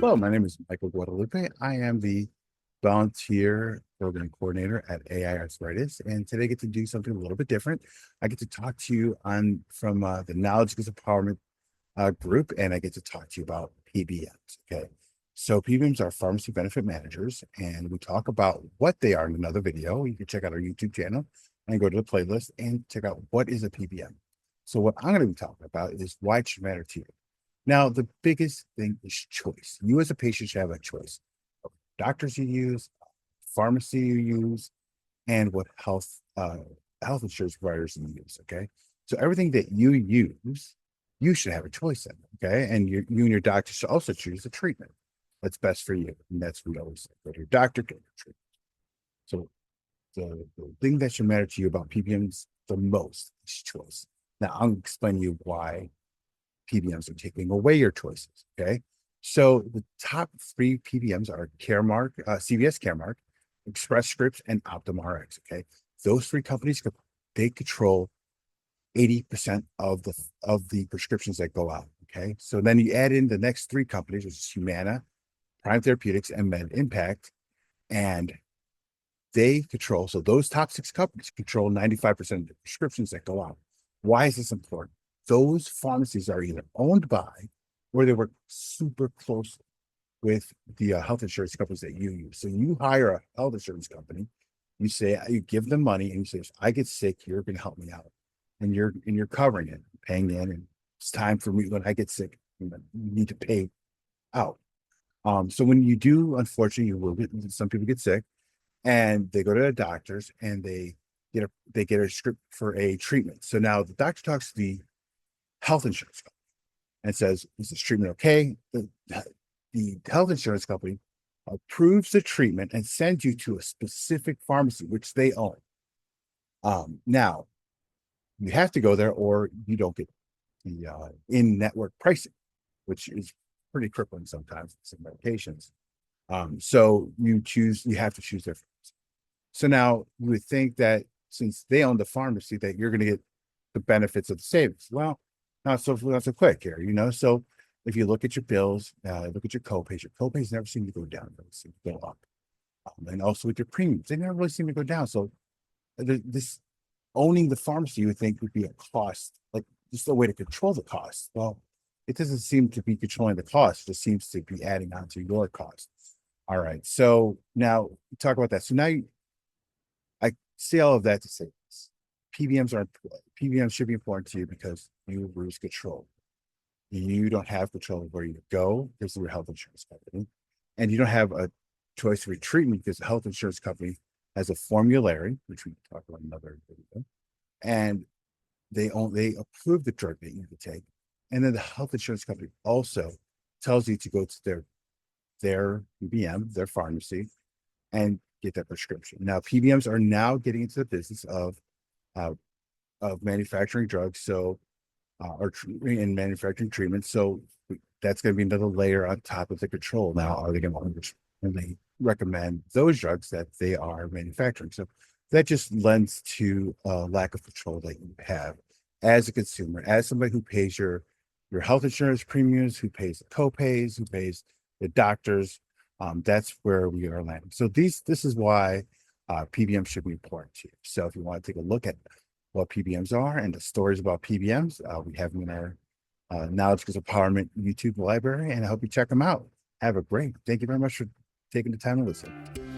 Hello, my name is Michael Guadalupe. I am the volunteer program coordinator at AiArthritis, and today I get to do something a little bit different. I get to talk to you on from the Knowledge Gives Empowerment group, and I get to talk to you about PBMs. Okay, so PBMs are pharmacy benefit managers, and we talk about what they are in another video. You can check out our YouTube channel and go to the playlist and check out what is a PBM. So what I'm going to be talking about is why it should matter to you. Now, the biggest thing is choice. You as a patient should have a choice of doctors you use, pharmacy you use, and what health insurance providers you use. Okay. So everything that you use, you should have a choice in. Okay. And you and your doctor should also choose a treatment that's best for you. And that's what we always say. Go to your doctor, get your treatment. So the thing that should matter to you about PBMs the most is choice. Now I'm explaining to you why PBMs are taking away your choices. Okay. So the top three PBMs are Caremark, CVS Caremark, Express Scripts, and OptumRx. Okay. Those three companies, they control 80% of the prescriptions that go out. Okay. So then you add in the next three companies, which is Humana, Prime Therapeutics, and Med Impact, and they control, so those top six companies control 95% of the prescriptions that go out. Why is this important? Those pharmacies are either owned by or they work super closely with the health insurance companies that you use. So you hire a health insurance company, you say you give them money, and you say, if I get sick, you're going to help me out, and you're covering it, paying in, and it's time for me when I get sick, you need to pay out. So when you do, unfortunately, some people get sick, and they go to the doctors, and they get a script for a treatment. So now the doctor talks to the health insurance company and says, is this treatment okay? The health insurance company approves the treatment and sends you to a specific pharmacy, which they own. Now, you have to go there or you don't get the in-network pricing, which is pretty crippling sometimes with some medications. So you have to choose their pharmacy. So now you would think that since they own the pharmacy, that you're going to get the benefits of the savings. Well, not so quick here, So if you look at your bills, look at your copays never seem to go down; they seem to go up. And also with your premiums, they never really seem to go down. So this owning the pharmacy, you would think would be a cost, like just a way to control the cost. Well, it doesn't seem to be controlling the cost; it just seems to be adding on to your cost. All right. So now talk about that. So now I say all of that to say this. PBMs should be important to you because you lose control. You don't have control of where you go because of your health insurance company. And you don't have a choice of treatment because the health insurance company has a formulary, which we talk about in another video, and they approve the drug that you need to take. And then the health insurance company also tells you to go to their PBM, their pharmacy, and get that prescription. Now, PBMs are now getting into the business uh, of manufacturing drugs, or in manufacturing treatments. So that's going to be another layer on top of the control. Now, are they going to when they recommend those drugs that they are manufacturing? So that just lends to a lack of control that you have as a consumer, as somebody who pays your health insurance premiums, who pays the copays, who pays the doctors. That's where we are landing. So this is why PBM should be important to you. So if you want to take a look at what PBMs are and the stories about PBMs, we have them in our Knowledge Gives Empowerment YouTube library, and I hope you check them out. Have a great. Thank you very much for taking the time to listen.